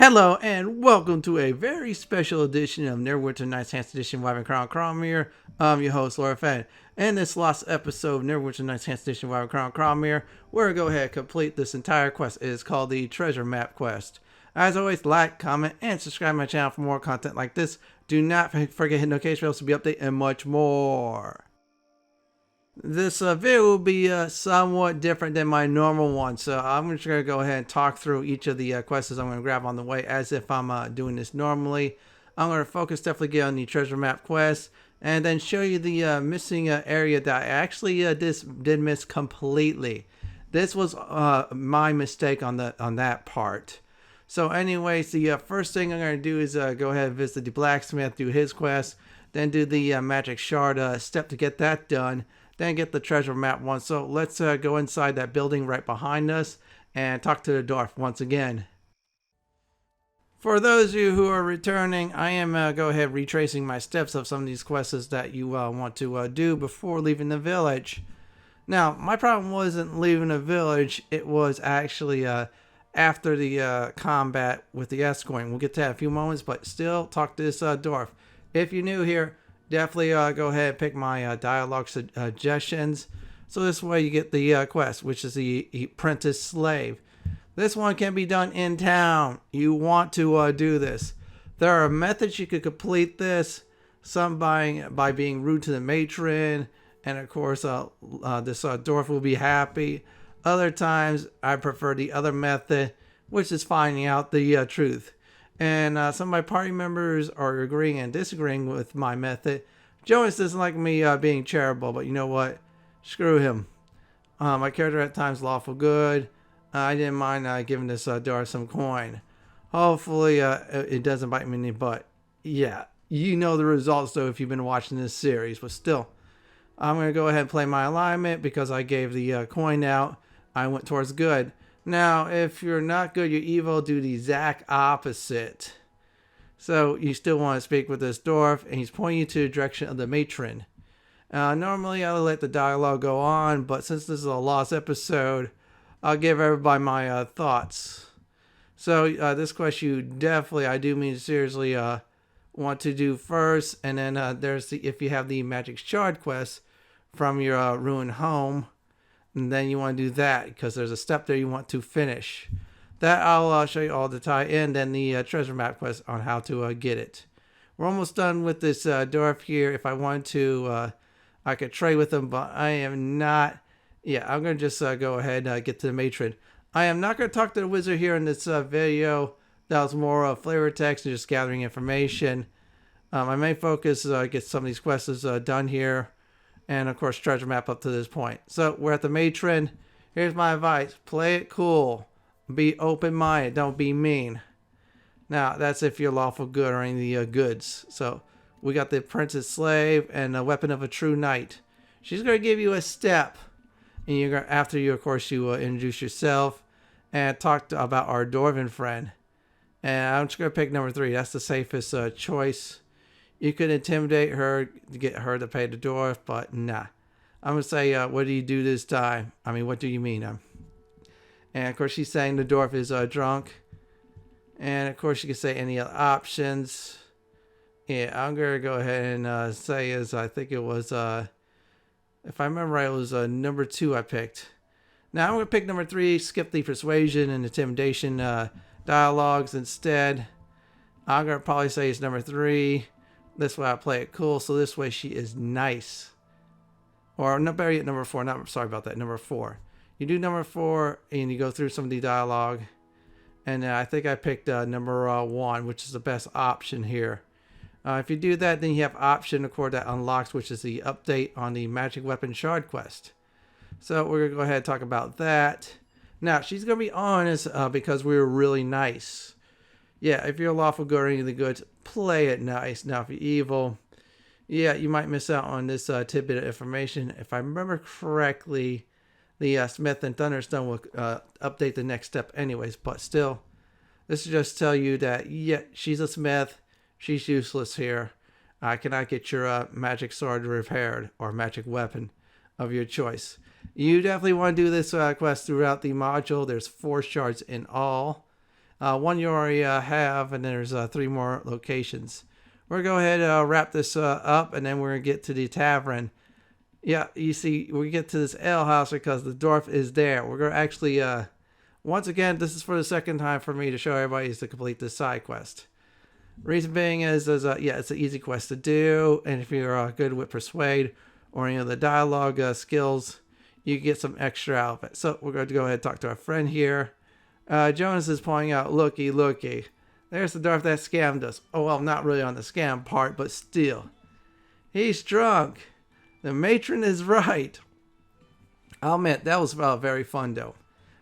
Hello and welcome to a very special edition of Neverwinter Nights Enhanced Edition Wyvern Cormyr. I'm your host, Morfen. In this last episode of Neverwinter Nights Enhanced Edition Wyvern Cormyr, we're going to go ahead and complete this entire quest. It is called the Treasure Map Quest. As always, like, comment, and subscribe to my channel for more content like this. Do not forget to hit notification bells to be updated and much more. This video will be somewhat different than my normal one, so I'm just going to go ahead and talk through each of the quests I'm going to grab on the way as if I'm doing this normally. I'm going to focus definitely on the treasure map quest and then show you the missing area that I actually did miss completely. This was my mistake on that part. So anyways, the first thing I'm going to do is go ahead and visit the blacksmith, do his quest, then do the magic shard step to get that done. Then get the treasure map one. So let's go inside that building right behind us and talk to the dwarf once again. For those of you who are returning, I am go ahead retracing my steps of some of these quests that you want to do before leaving the village. Now, my problem wasn't leaving the village. It was actually after the combat with the escort. We'll get to that in a few moments, but still talk to this dwarf. If you're new here, definitely go ahead and pick my dialogue suggestions. So this way you get the quest, which is the apprentice slave. This one can be done in town. You want to do this. There are methods you could complete this. Some by being rude to the matron. And of course, this dwarf will be happy. Other times, I prefer the other method, which is finding out the truth. And some of my party members are agreeing and disagreeing with my method. Jonas doesn't like me being charitable, but you know what? Screw him. My character at times lawful good. I didn't mind giving this dwarf some coin. Hopefully it doesn't bite me in the butt. Yeah, you know the results though if you've been watching this series. But still, I'm going to go ahead and play my alignment because I gave the coin out. I went towards good. Now, if you're not good, you're evil, do the exact opposite. So, you still want to speak with this dwarf, and he's pointing you to the direction of the matron. Normally, I'll let the dialogue go on, but since this is a lost episode, I'll give everybody my thoughts. So, this quest you definitely, I do mean seriously, want to do first, and then there's the, if you have the magic shard quest from your ruined home, and then you want to do that because there's a step there you want to finish. That I'll show you all the tie-in, then the treasure map quest on how to get it. We're almost done with this dwarf here. If I wanted to, I could trade with him, but I am not. Yeah, I'm going to just go ahead and get to the matron. I am not going to talk to the wizard here in this video. That was more flavor text and just gathering information. My main focus is get some of these quests done here. And of course, treasure map up to this point. So we're at the matron. Here's my advice. Play it cool. Be open-minded. Don't be mean. Now, that's if you're lawful good or any of the goods. So we got the apprentice slave and the weapon of a true knight. She's going to give you a step. And you're gonna, after you, of course, you introduce yourself and talk about our dwarven friend. And I'm just going to pick number 3. That's the safest choice. You could intimidate her to get her to pay the dwarf, but nah. I'm going to say, what do you do this time? I mean, what do you mean? And of course, she's saying the dwarf is drunk. And of course, you can say any other options. Yeah, I'm going to go ahead and say as I think it was, if I remember right, it was number 2 I picked. Now, I'm going to pick number 3, skip the persuasion and intimidation dialogues instead. I'm going to probably say it's number 3. This way I play it cool, so this way she is nice. Or no, better yet, number 4. Not sorry about that. Number 4. You do number 4, and you go through some of the dialogue. And I think I picked number 1, which is the best option here. If you do that, then you have option, of course, that unlocks, which is the update on the magic weapon shard quest. So we're gonna go ahead and talk about that. Now she's gonna be honest because we were really nice. Yeah, if you're lawful good or any of the goods, play it nice. Now, if you're evil, yeah, you might miss out on this tidbit of information. If I remember correctly, the Smith and Thunderstone will update the next step anyways. But still, this is just tell you that, yeah, she's a smith. She's useless here. I cannot get your magic sword repaired or magic weapon of your choice. You definitely want to do this quest throughout the module. There's 4 shards in all. One you already have, and there's 3 more locations. We're going to go ahead and wrap this up, and then we're going to get to the tavern. Yeah, you see, we get to this ale house because the dwarf is there. We're going to actually, once again, this is for the second time for me to show everybody is to complete this side quest. Reason being is yeah, it's an easy quest to do, and if you're good with persuade or any of the dialogue skills, you get some extra out of it. So we're going to go ahead and talk to our friend here. Jonas is pointing out, looky, looky. There's the dwarf that scammed us. Oh, well, not really on the scam part, but still. He's drunk. The matron is right. I'll admit, that was very fun, though.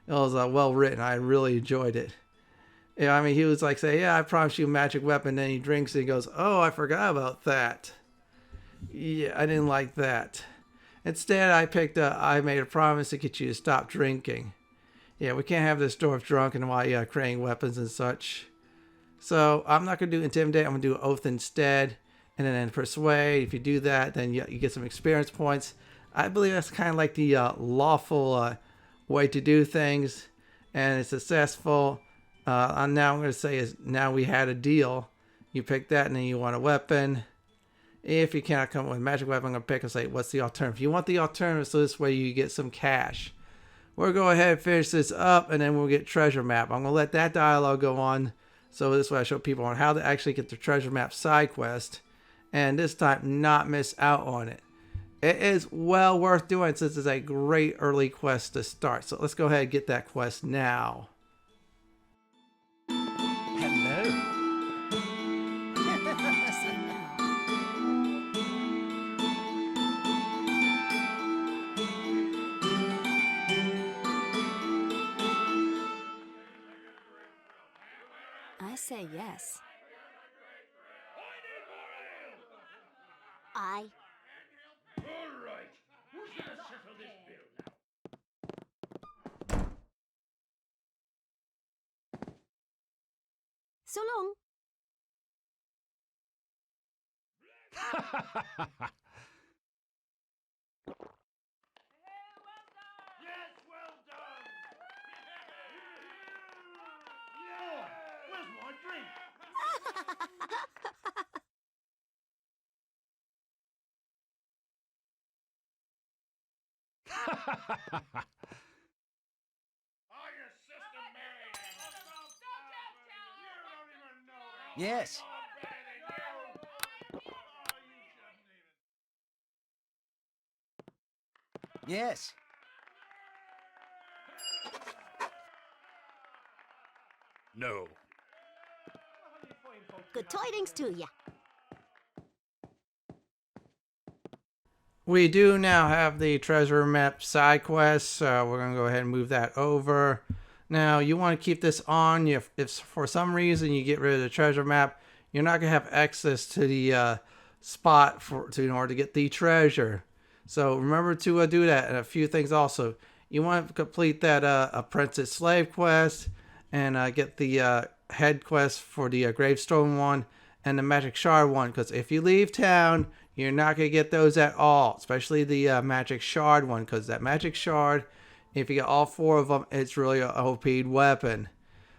It was well written. I really enjoyed it. Yeah, I mean, he was like, say, yeah, I promised you a magic weapon. Then he drinks and he goes, oh, I forgot about that. Yeah, I didn't like that. Instead, I made a promise to get you to stop drinking. Yeah, we can't have this dwarf drunk and while creating weapons and such. So I'm not going to do intimidate. I'm going to do oath instead. And then persuade. If you do that, then you get some experience points. I believe that's kind of like the lawful way to do things. And it's successful. Now I'm going to say is now we had a deal. You pick that and then you want a weapon. If you cannot come up with a magic weapon, I'm going to pick and say, what's the alternative? You want the alternative so this way you get some cash. We'll go ahead and finish this up and then we'll get treasure map. I'm going to let that dialogue go on. So this way I show people on how to actually get the treasure map side quest. And this time not miss out on it. It is well worth doing since it's a great early quest to start. So let's go ahead and get that quest now. I say yes. I. All right. Who's gonna settle this bill now? So long. Yes, well done. Yeah. Where's my drink? Are your sister married? You don't even know it. Yes. Yes. No. Good tidings to ya. We do now have the treasure map side quest, so we're going to go ahead and move that over. Now, you want to keep this on. If for some reason you get rid of the treasure map, you're not going to have access to the spot in order to get the treasure. So remember to do that. And a few things also. You want to complete that apprentice slave quest and get the head quest for the gravestone one and the magic shard one. Because if you leave town, you're not going to get those at all. Especially the magic shard one. Because that magic shard, if you get all 4 of them, it's really an OP'd weapon.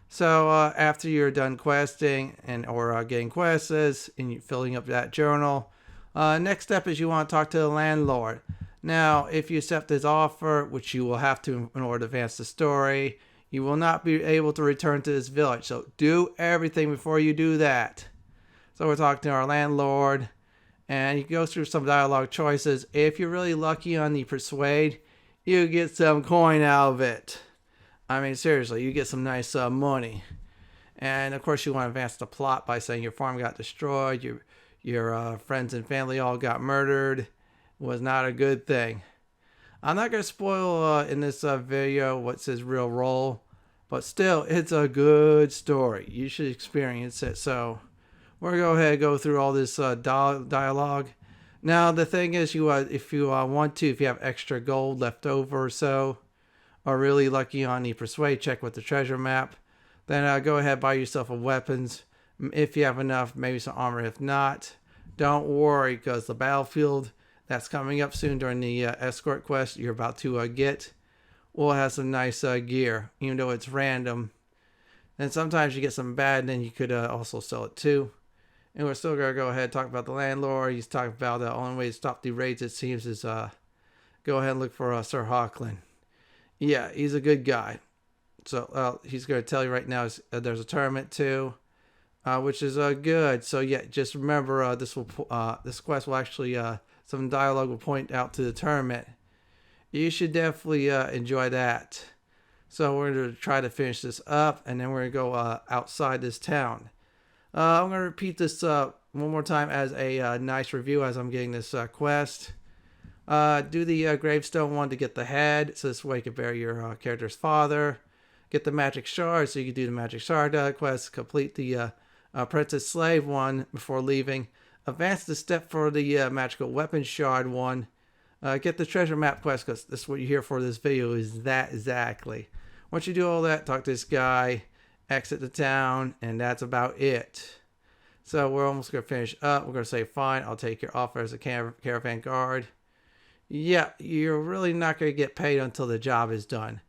So after you're done questing or getting quests and you're filling up that journal, next step is you want to talk to the landlord. Now, if you accept his offer, which you will have to in order to advance the story, you will not be able to return to this village. So do everything before you do that. So we're talking to our landlord, and you go through some dialogue choices. If you're really lucky on the persuade, you get some coin out of it. I mean, seriously, you get some nice money. And of course, you want to advance the plot by saying your farm got destroyed, your friends and family all got murdered. Was not a good thing. I'm not going to spoil in this video what's his real role, but still, it's a good story. You should experience it. So we're going to go ahead and go through all this dialogue. Now, the thing is, if you want to, if you have extra gold left over or so, or really lucky on the persuade check with the treasure map, then go ahead and buy yourself a weapons. If you have enough, maybe some armor. If not, don't worry, because the battlefield that's coming up soon during the escort quest you're about to get will have some nice gear, even though it's random. And sometimes you get some bad, and then you could also sell it too. And we're still gonna go ahead and talk about the landlord. He's talking about the only way to stop the raids, it seems, is go ahead and look for Sir Hawkland. Yeah, he's a good guy. So he's gonna tell you right now there's a tournament too, which is good. So yeah, just remember this quest will actually some dialogue will point out to the tournament. You should definitely enjoy that. So we're going to try to finish this up, and then we're going to go outside this town. I'm going to repeat this one more time as a nice review as I'm getting this quest. Do the gravestone one to get the head, so this way you can bury your character's father. Get the magic shard, so you can do the magic shard quest. Complete the apprentice slave one before leaving. Advance the step for the magical weapon shard one. Get the treasure map quest, because this is what you're here for this video, is that exactly. Once you do all that, talk to this guy, exit the town, and that's about it. So we're almost going to finish up. We're going to say, fine, I'll take your offer as a caravan guard. Yeah, you're really not going to get paid until the job is done.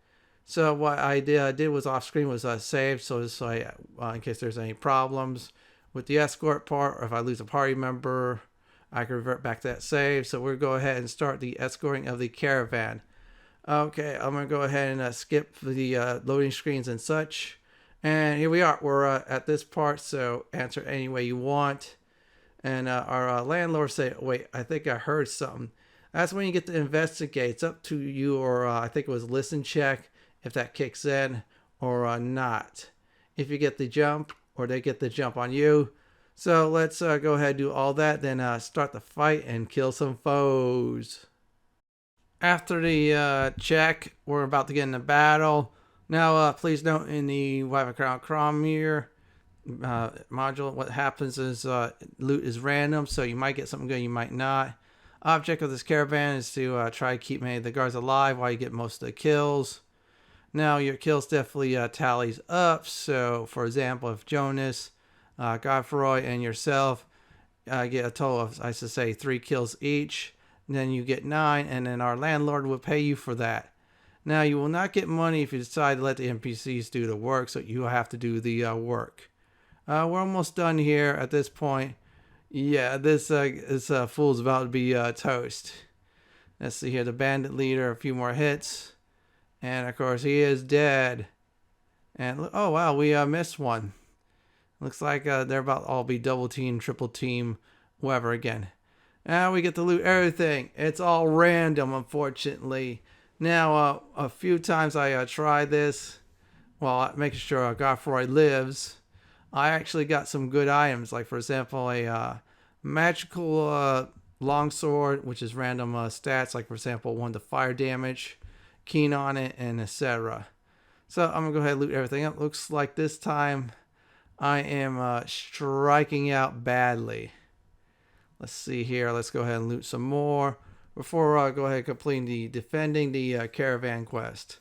So what I did was off screen was save, so in case there's any problems with the escort part, or if I lose a party member, I can revert back to that save. So we'll go ahead and start the escorting of the caravan. Okay, I'm going to go ahead and skip the loading screens and such. And here we are. We're at this part, so answer any way you want. And our landlord say, wait, I think I heard something. That's when you get to investigate. It's up to you, or I think it was listen check, if that kicks in or not. If you get the jump, or they get the jump on you. So let's go ahead and do all that, then start the fight and kill some foes. After the check, we're about to get into battle. Now, please note in the Wyvern Cormyr module, what happens is loot is random, so you might get something good, you might not. Object of this caravan is to try to keep many of the guards alive while you get most of the kills. Now, your kills definitely tallies up. So, for example, if Jonas, Godfroy, and yourself get a total of, I should say, 3 kills each, then you get 9, and then our landlord will pay you for that. Now, you will not get money if you decide to let the NPCs do the work, so you have to do the work. We're almost done here at this point. Yeah, this fool's about to be toast. Let's see here, the bandit leader, a few more hits. And, of course, he is dead. And, oh, wow, we missed one. Looks like they're about to all be double team, triple team, whatever again. Now we get to loot everything. It's all random, unfortunately. Now, a few times I tried this while making sure Godfroy lives. I actually got some good items, like, for example, a magical longsword, which is random stats, like, for example, 1 to fire damage, keen on it, and etc. So I'm going to go ahead and loot everything up. Looks like this time I am striking out badly. Let's see here. Let's go ahead and loot some more before I go ahead and complete defending the caravan quest.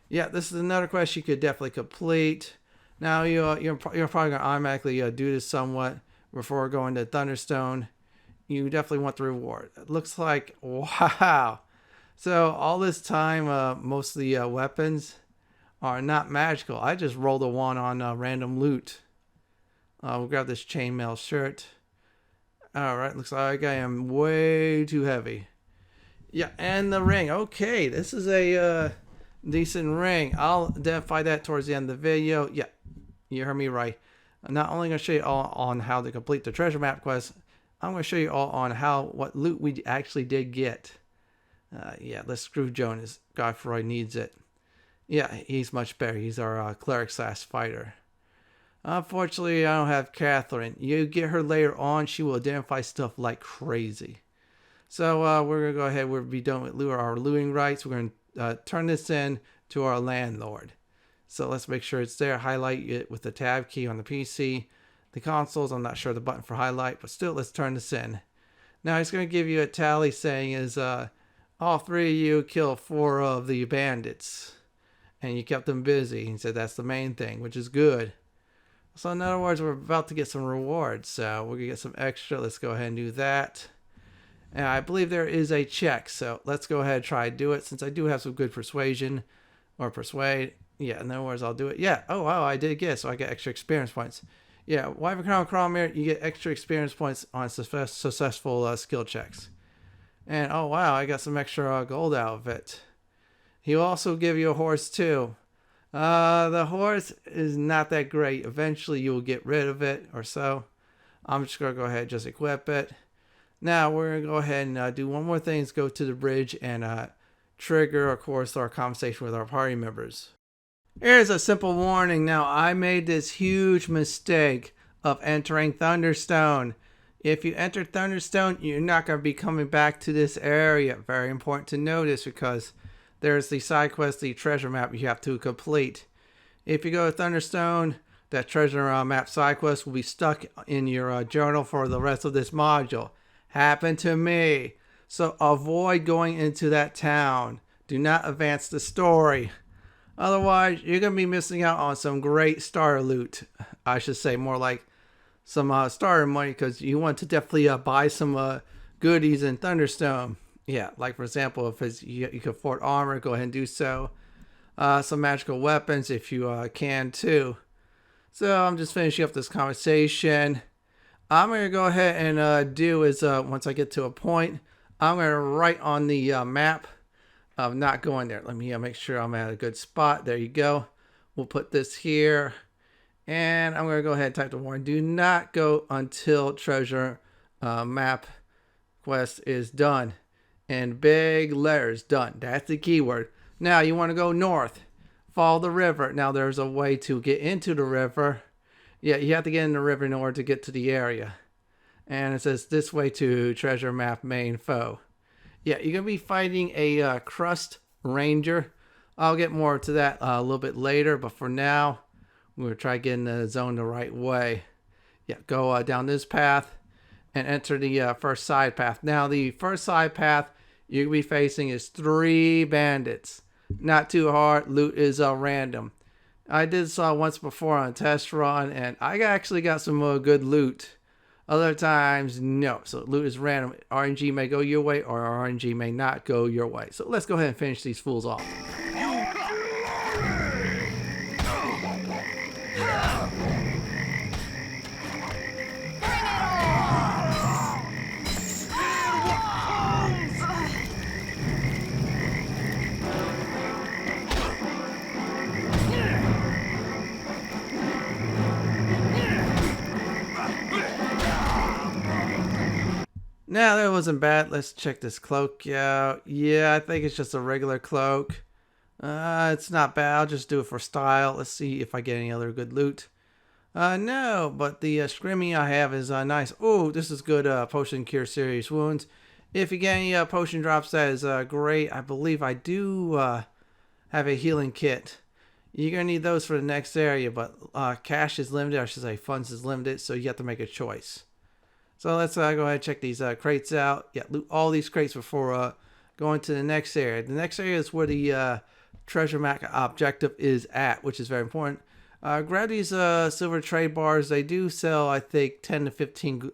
Yeah, this is another quest you could definitely complete. Now you're probably going to automatically do this somewhat before going to Thunderstone. You definitely want the reward. It looks like, wow. So all this time, most of the weapons are not magical. I just rolled a 1 on random loot. We'll grab this chainmail shirt. Alright, looks like I am way too heavy. Yeah, and the ring. Okay, this is a decent ring. I'll identify that towards the end of the video. Yeah, you heard me right. I'm not only going to show you all on how to complete the treasure map quest, I'm going to show you all on what loot we actually did get. Yeah, let's screw Jonas. Godfroy needs it. Yeah, he's much better. He's our cleric/fighter. Unfortunately, I don't have Catherine. You get her later on, she will identify stuff like crazy. So we're going to go ahead. We'll be done with our looting rights. We're going to turn this in to our landlord. So let's make sure it's there. Highlight it with the tab key on the PC. The consoles, I'm not sure the button for highlight, but still, let's turn this in. Now, he's going to give you a tally saying is all 3 of you killed 4 of the bandits. And you kept them busy. He said that's the main thing, which is good. So in other words, we're about to get some rewards. So we're going to get some extra. Let's go ahead and do that. And I believe there is a check. So let's go ahead and try to do it. Since I do have some good persuasion or persuade. Yeah, in other words, I'll do it. Yeah. Oh, wow, I did get it, so I get extra experience points. Yeah, Wyvern Crown Cormyr, you get extra experience points on successful skill checks. And oh wow, I got some extra gold out of it. He'll also give you a horse too. The horse is not that great. Eventually you will get rid of it or so. I'm just going to go ahead and just equip it. Now we're going to go ahead and do one more thing. Is go to the bridge and trigger, of course, our conversation with our party members. Here's a simple warning. Now, I made this huge mistake of entering Thunderstone. If you enter Thunderstone, you're not going to be coming back to this area. Very important to notice because there's the side quest, the treasure map you have to complete. If you go to Thunderstone, that treasure map side quest will be stuck in your journal for the rest of this module. Happened to me. So avoid going into that town. Do not advance the story. Otherwise, you're going to be missing out on some great starter loot. I should say more like some starter money, because you want to definitely buy some goodies in Thunderstone. Yeah, like for example, if it's, you can afford armor, go ahead and do so. Some magical weapons if you can too. So I'm just finishing up this conversation. I'm going to go ahead and do is once I get to a point, I'm going to write on the map of not going there. Let me make sure I'm at a good spot. There you go. We'll put this here. And I'm going to go ahead and type the warning. Do not go until treasure map quest is done. And big letters, done. That's the keyword. Now you want to go north. Follow the river. Now there's a way to get into the river. Yeah, you have to get in the river in order to get to the area. And it says this way to treasure map main foe. Yeah, you're going to be fighting a Curst Ranger. I'll get more to that a little bit later. But for now, we're going to try getting the zone the right way. Yeah, go down this path and enter the first side path. Now, the first side path you'll be facing is 3 bandits. Not too hard. Loot is random. I did this once before on a test run, and I actually got some good loot. Other times, no. So loot is random. RNG may go your way, or RNG may not go your way. So let's go ahead and finish these fools off. Now that wasn't bad. Let's check this cloak out. Yeah, I think it's just a regular cloak. It's not bad. I'll just do it for style. Let's see if I get any other good loot. No, but the scrimmy I have is nice. Oh, this is good. Potion cure serious wounds. If you get any potion drops, that is great. I believe I do have a healing kit. You're going to need those for the next area, but cash is limited. I should say funds is limited, so you have to make a choice. So let's go ahead and check these crates out. Yeah, loot all these crates before going to the next area. The next area is where the treasure map objective is at, which is very important. Grab these silver trade bars. They do sell, I think, 10 to 15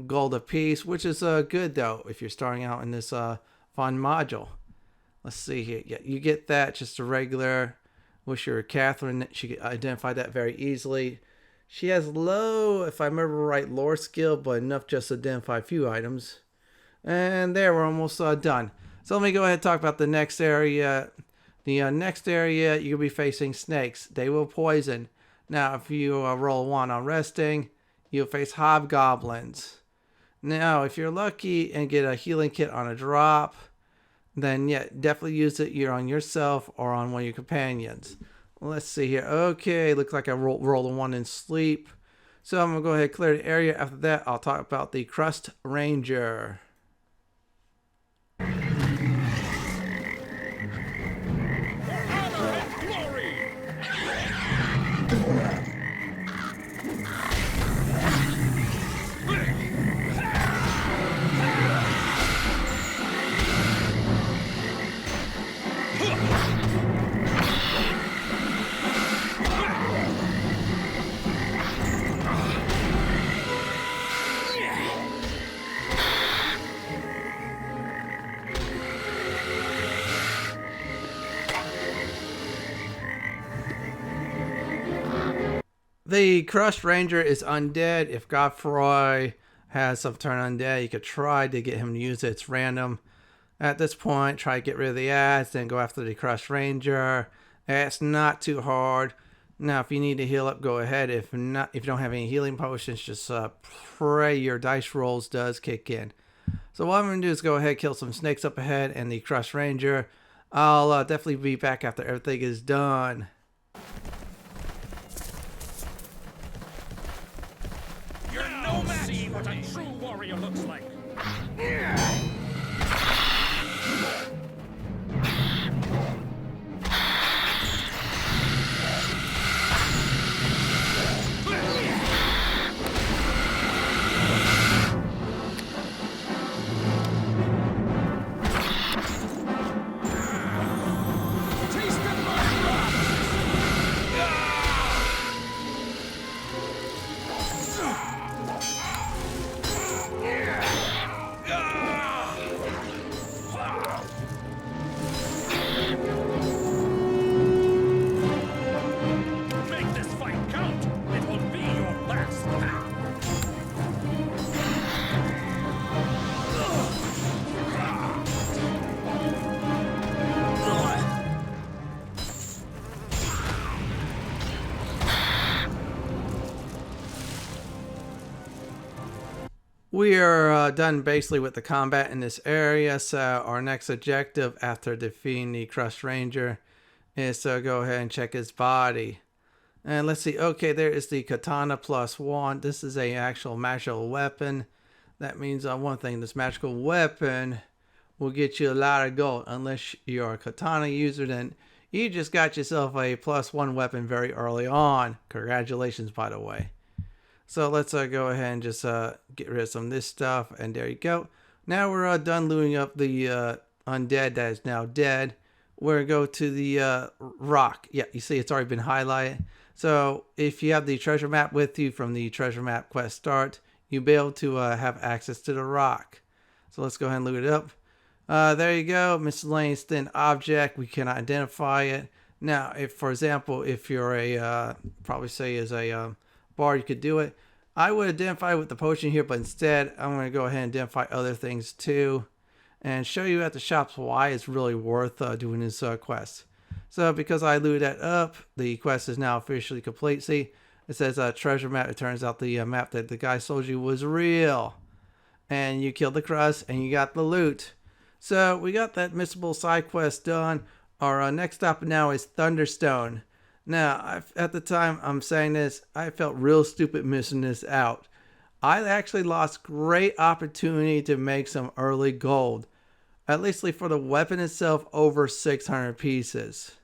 gold a piece, which is good, though, if you're starting out in this fun module. Let's see here. Yeah, you get that, just a regular. Wish you were Catherine. She could identify that very easily. She has low, if I remember right, lore skill, but enough just to identify a few items. And there, we're almost done. So let me go ahead and talk about the next area. The next area, you'll be facing snakes. They will poison. Now, if you roll 1 on resting, you'll face hobgoblins. Now, if you're lucky and get a healing kit on a drop, then yeah, definitely use it either on yourself or on one of your companions. Let's see here. Okay, looks like I rolled a 1 in sleep. So I'm going to go ahead and clear the area. After that, I'll talk about the Curst Ranger. The Curst Ranger is undead. If Godfroy has some turn undead, you could try to get him to use it. It's random. At this point, try to get rid of the ads, then go after the Curst Ranger. It's not too hard. Now, if you need to heal up, go ahead. If not, if you don't have any healing potions, just pray your dice rolls does kick in. So what I'm going to do is go ahead, kill some snakes up ahead and the Curst Ranger. I'll definitely be back after everything is done. You're no match. See what a true warrior looks like. We are done basically with the combat in this area, so our next objective after defeating the Curst Ranger is to go ahead and check his body. And let's see, okay, there is the Katana +1. This is a actual magical weapon. That means one thing, this magical weapon will get you a lot of gold. Unless you're a Katana user, then you just got yourself a +1 weapon very early on. Congratulations, by the way. So let's go ahead and just get rid of some of this stuff. And there you go. Now we're done looting up the undead that is now dead. We're going to go to the rock. Yeah, you see it's already been highlighted. So if you have the treasure map with you from the treasure map quest start, you'll be able to have access to the rock. So let's go ahead and loot it up. There you go. Miscellaneous thin object. We cannot identify it. Now, if, for example, if you're a, probably say is a bard, you could do it. I would identify with the potion here, but instead I'm going to go ahead and identify other things too and show you at the shops why it's really worth doing this quest. So because I looted that up, the quest is now officially complete. See, it says treasure map. It turns out the map that the guy sold you was real, and you killed the Crust and you got the loot. So we got that missable side quest done. Our next stop now is Thunderstone. Now, at the time I'm saying this, I felt real stupid missing this out. I actually lost great opportunity to make some early gold. At least for the weapon itself, over 600 pieces.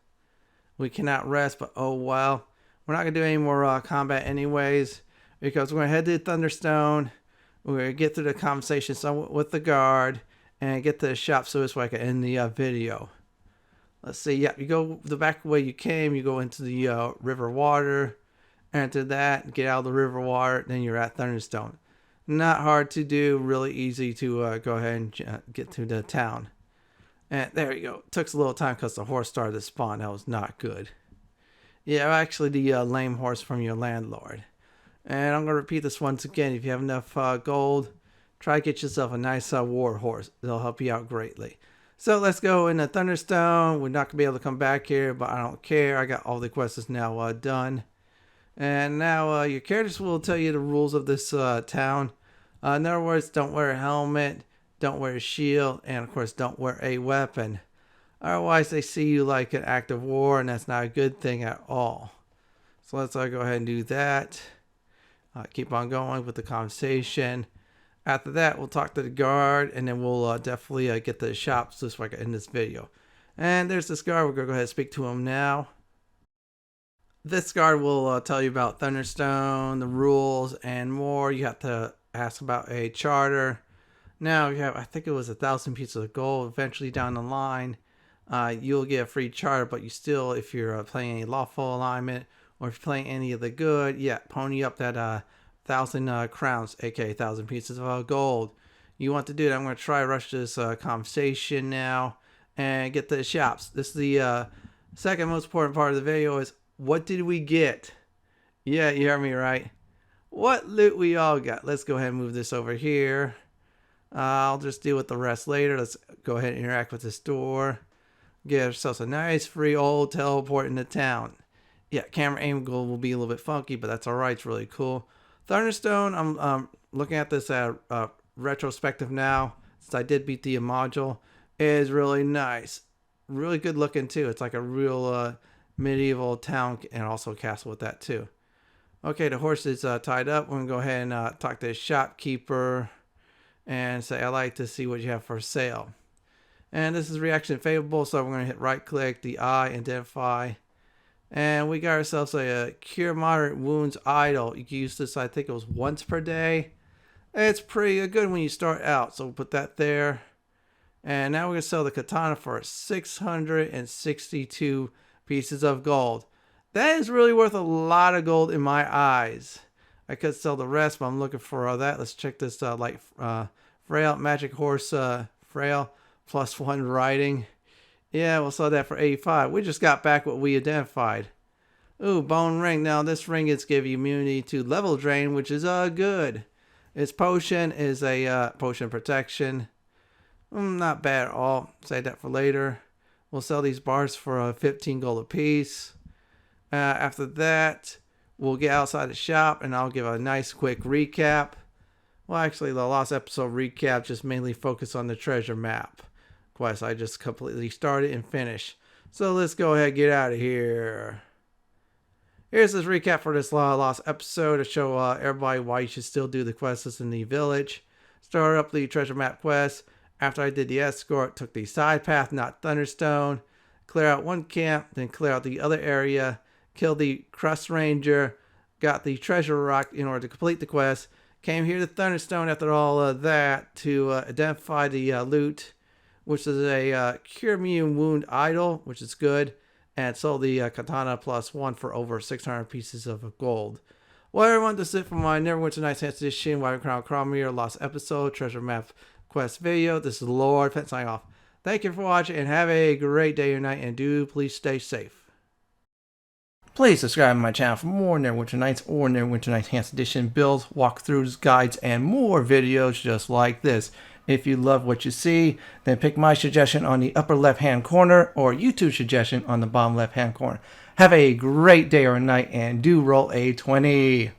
We cannot rest, but oh well. We're not going to do any more combat anyways, because we're going to head to Thunderstone. We're going to get through the conversation with the guard and get to the shop so this way I can end the video. Let's see, yeah, you go the back way you came, you go into the river water, enter that, get out of the river water, then you're at Thunderstone. Not hard to do, really easy to go ahead and get to the town. And there you go. It took a little time because the horse started to spawn. That was not good. Yeah, actually the lame horse from your landlord. And I'm going to repeat this once again. If you have enough gold, try to get yourself a nice war horse. It'll help you out greatly. So let's go into Thunderstone. We're not going to be able to come back here, but I don't care. I got all the quests now done. And now your characters will tell you the rules of this town. In other words, don't wear a helmet, don't wear a shield, and of course don't wear a weapon. Otherwise they see you like an act of war, and that's not a good thing at all. So let's go ahead and do that. Keep on going with the conversation. After that, we'll talk to the guard, and then we'll definitely get to the shops just like in this video. And there's this guard. We're going to go ahead and speak to him now. This guard will tell you about Thunderstone, the rules, and more. You have to ask about a charter. Now, you have, I think it was 1,000 pieces of gold. Eventually down the line, you'll get a free charter, but you still, if you're playing a lawful alignment, or if you're playing any of the good, yeah, pony up that 1,000 crowns, aka 1,000 pieces of gold. You want to do that. I'm going to try rush this conversation now and get to the shops. This is the second most important part of the video is what did we get Yeah, you heard me right. What loot we all got? Let's go ahead and move this over here. I'll just deal with the rest later. Let's go ahead and interact with this door. Get ourselves a nice free old teleport into town. Yeah, camera angle will be a little bit funky, but that's alright. It's really cool. Thunderstone, I'm looking at this retrospective now, since I did beat the module. It is really nice. Really good looking too. It's like a real medieval town and also a castle with that too. Okay, the horse is tied up. We're going to go ahead and talk to the shopkeeper and say, I'd like to see what you have for sale. And this is reaction favorable, so we're going to hit right click, the eye, identify. And we got ourselves a cure moderate wounds idol. You can use this, I think it was once per day. It's pretty good when you start out, so we'll put that there. And now we're going to sell the katana for 662 pieces of gold. That is really worth a lot of gold in my eyes. I could sell the rest, but I'm looking for that. Let's check this light frail magic horse frail +1 riding. Yeah, we'll sell that for 85. We just got back what we identified. Ooh, bone ring. Now this ring is give you immunity to level drain, which is good. Its potion is a potion protection. Not bad at all. Save that for later. We'll sell these bars for 15 gold a piece. After that, we'll get outside the shop and I'll give a nice quick recap. Well, actually, the last episode recap just mainly focused on the treasure map quest. I just completely started and finished. So let's go ahead and get out of here. Here's this recap for this last episode to show everybody why you should still do the quests in the village. Started up the treasure map quest. After I did the escort, took the side path, not Thunderstone. Clear out one camp, then clear out the other area. Killed the Curst Ranger. Got the treasure rock in order to complete the quest. Came here to Thunderstone after all of that to identify the loot, which is a cure immune wound idol, which is good. And sold the katana +1 for over 600 pieces of gold. Well, everyone, that's it for my Neverwinter Nights Enhanced Edition Wyvern Cormyr lost episode treasure map quest video. This is Lord Fenton signing off. Thank you for watching and have a great day or night, and do please stay safe. Please subscribe to my channel for more Neverwinter Nights or Neverwinter Nights Enhanced Edition builds, walkthroughs, guides, and more videos just like this. If you love what you see, then pick my suggestion on the upper left hand corner or YouTube suggestion on the bottom left hand corner. Have a great day or night and do roll a 20.